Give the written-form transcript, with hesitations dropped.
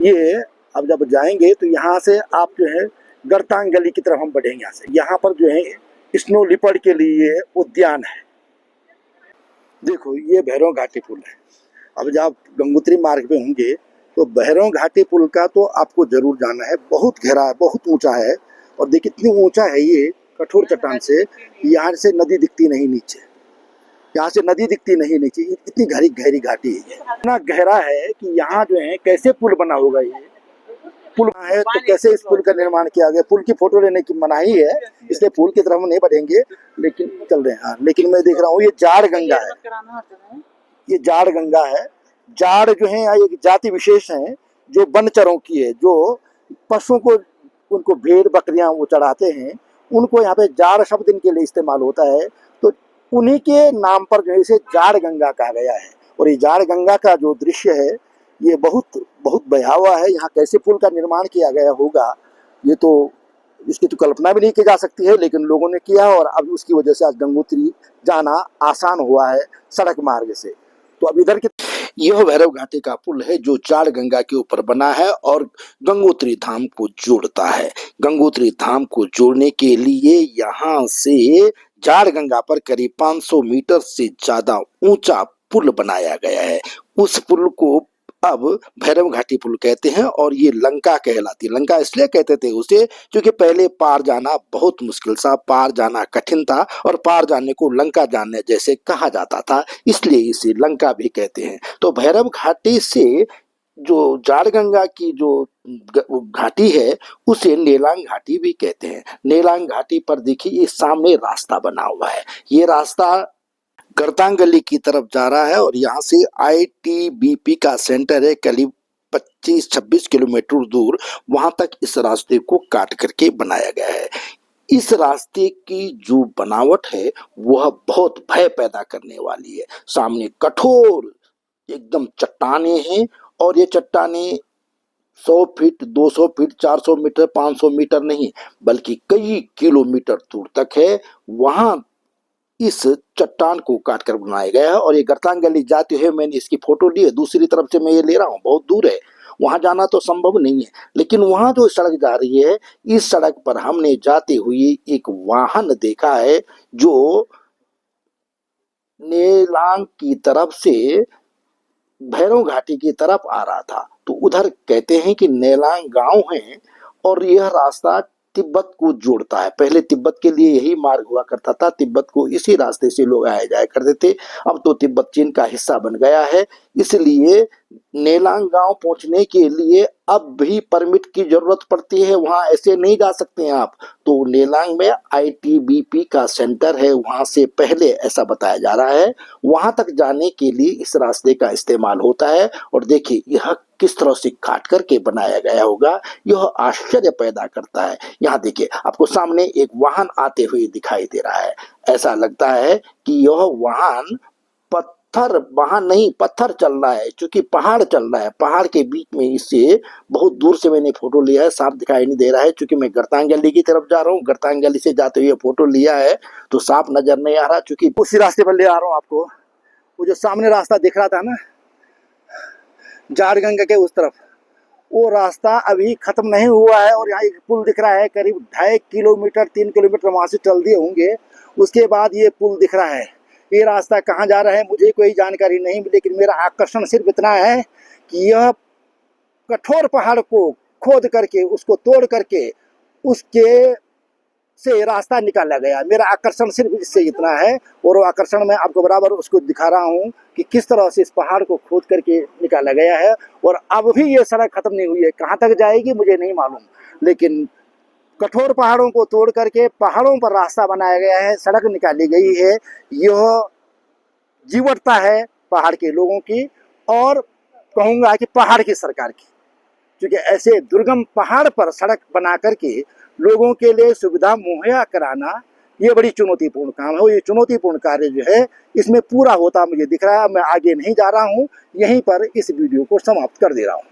ये अब जब जाएंगे तो यहाँ से आप जो है गरतांग गली की तरफ हम बढ़ेंगे। यहाँ से यहाँ पर जो है स्नो लिपर्ड के लिए उद्यान है। देखो ये भैरव घाटी पुल है। अब जब आप गंगोत्री मार्ग पे होंगे तो भैरव घाटी पुल का तो आपको जरूर जाना है। बहुत गहरा है, बहुत ऊंचा है। और देखिए इतनी ऊंचा है ये कठोर चट्टान से, यहाँ से नदी दिखती नहीं नीचे, यहाँ से नदी दिखती नहीं नीचे, इतनी गहरी गहरी घाटी है। इतना गहरा है कि यहाँ जो है कैसे पुल बना होगा। ये पुल है तो कैसे इस पुल का निर्माण किया गया। पुल की फोटो लेने की मनाही है, इसलिए पुल की तरफ नहीं बढ़ेंगे, लेकिन चल रहे हैं। हाँ, लेकिन मैं देख रहा हूँ ये जाड़ गंगा है। ये जाड़ गंगा है। जाड़ जो है एक जाति विशेष है जो वनचरों की है, जो पशुओं को, उनको भेड़ बकरियां वो चढ़ाते हैं, उनको यहाँ पे जाड़ शब्द इनके लिए इस्तेमाल होता है। तो उन्हीं के नाम पर जो है इसे जाड़ गंगा कहा गया है। और ये जाड़ गंगा का जो दृश्य है ये बहुत बहुत भयावह है। यहाँ कैसे पुल का निर्माण किया गया होगा ये तो इसकी तो कल्पना भी नहीं की जा सकती है, लेकिन लोगों ने किया और अब उसकी वजह से आज गंगोत्री जाना आसान हुआ है सड़क मार्ग से। तो अब इधर के यह भैरव घाटी का पुल है जो जाड़ गंगा के ऊपर बना है और गंगोत्री धाम को जोड़ता है। गंगोत्री धाम को जोड़ने के लिए यहाँ से जाड़ गंगा पर करीब 500 मीटर से ज्यादा ऊंचा पुल बनाया गया है। उस पुल को अब भैरव घाटी पुल कहते हैं और ये लंका कहलाती है। लंका इसलिए कहते थे उसे क्योंकि पहले पार जाना बहुत मुश्किल था, पार जाना कठिन था और पार जाने को लंका जाने जैसे कहा जाता था, इसलिए इसे लंका भी कहते हैं। तो भैरव घाटी से जो जाड़ गंगा की जो घाटी है उसे नेलांग घाटी भी कहते हैं। नेलांग घाटी पर देखिए इस सामने रास्ता बना हुआ है। ये रास्ता गरतांग गली की तरफ जा रहा है और यहाँ से आईटीबीपी का सेंटर है करीब 25-26 किलोमीटर दूर, वहां तक इस रास्ते को काट करके बनाया गया है। इस रास्ते की जो बनावट है वह बहुत भय पैदा करने वाली है। सामने कठोर एकदम चट्टाने हैं और ये चट्टाने 100 फीट, 200 फीट, 400 मीटर, 500 मीटर नहीं बल्कि कई किलोमीटर दूर तक है। वहां इस चट्टान को काट कर बनाया गया है और ये गरतांग गली जाते हुए मैंने इसकी फोटो ली है। दूसरी तरफ से मैं ये ले रहा हूँ, बहुत दूर है, वहां जाना तो संभव नहीं है, लेकिन वहां जो सड़क जा रही है इस सड़क पर हमने जाते हुए एक वाहन देखा है जो नेलांग की तरफ से भैरव घाटी की तरफ आ रहा था। तो उधर कहते हैं कि नेलांग गांव है और यह रास्ता तिब्बत को जोड़ता है। पहले तिब्बत के लिए यही मार्ग हुआ करता था, तिब्बत को इसी रास्ते से लोग आए जाया करते थे। अब तो तिब्बत चीन का हिस्सा बन गया है, इसलिए नेलांग गांव पहुंचने के लिए अब भी परमिट की जरूरत पड़ती है। वहां ऐसे नहीं जा सकते हैं आप। तो नेलांग में आईटीबीपी का सेंटर है, वहां से पहले ऐसा बताया जा रहा है। वहां तक जाने के लिए इस रास्ते का इस्तेमाल होता है और देखिए यह किस तरह से काट करके बनाया गया होगा, यह आश्चर्य पैदा करता है। यहाँ देखिए आपको सामने एक वाहन आते हुए दिखाई दे रहा है। ऐसा लगता है कि यह वाहन वाहन नहीं पत्थर चल रहा है, क्योंकि पहाड़ चल रहा है। पहाड़ के बीच में इससे बहुत दूर से मैंने फोटो लिया है, साफ दिखाई नहीं दे रहा है क्योंकि मैं गरतांग गली की तरफ जा रहा हूँ। गरतांग गली से जाते हुए फोटो लिया है तो साफ नजर नहीं आ रहा, क्योंकि उसी रास्ते पर ले आ रहा हूँ आपको। वो जो सामने रास्ता दिख रहा था ना जाड़ गंगा के उस तरफ, वो रास्ता अभी खत्म नहीं हुआ है और यहाँ एक पुल दिख रहा है करीब 2.5 किलोमीटर 3 किलोमीटर वहां से चल दिए होंगे, उसके बाद ये पुल दिख रहा है। ये रास्ता कहाँ जा रहा है मुझे कोई जानकारी नहीं, लेकिन मेरा आकर्षण सिर्फ इतना है कि यह कठोर पहाड़ को खोद करके उसको तोड़ करके उसके से रास्ता निकाला गया। मेरा आकर्षण सिर्फ इससे इतना है और वो आकर्षण मैं आपको बराबर उसको दिखा रहा हूँ कि किस तरह से इस पहाड़ को खोद करके निकाला गया है। और अब भी ये सड़क खत्म नहीं हुई है, कहाँ तक जाएगी मुझे नहीं मालूम, लेकिन कठोर पहाड़ों को तोड़ करके पहाड़ों पर रास्ता बनाया गया है, सड़क निकाली गई है। यह जीवटता है पहाड़ के लोगों की और कहूँगा कि पहाड़ की सरकार की, क्योंकि ऐसे दुर्गम पहाड़ पर सड़क बना करके लोगों के लिए सुविधा मुहैया कराना ये बड़ी चुनौतीपूर्ण काम है। और ये चुनौतीपूर्ण कार्य जो है इसमें पूरा होता मुझे दिख रहा है। मैं आगे नहीं जा रहा हूँ, यहीं पर इस वीडियो को समाप्त कर दे रहा हूँ।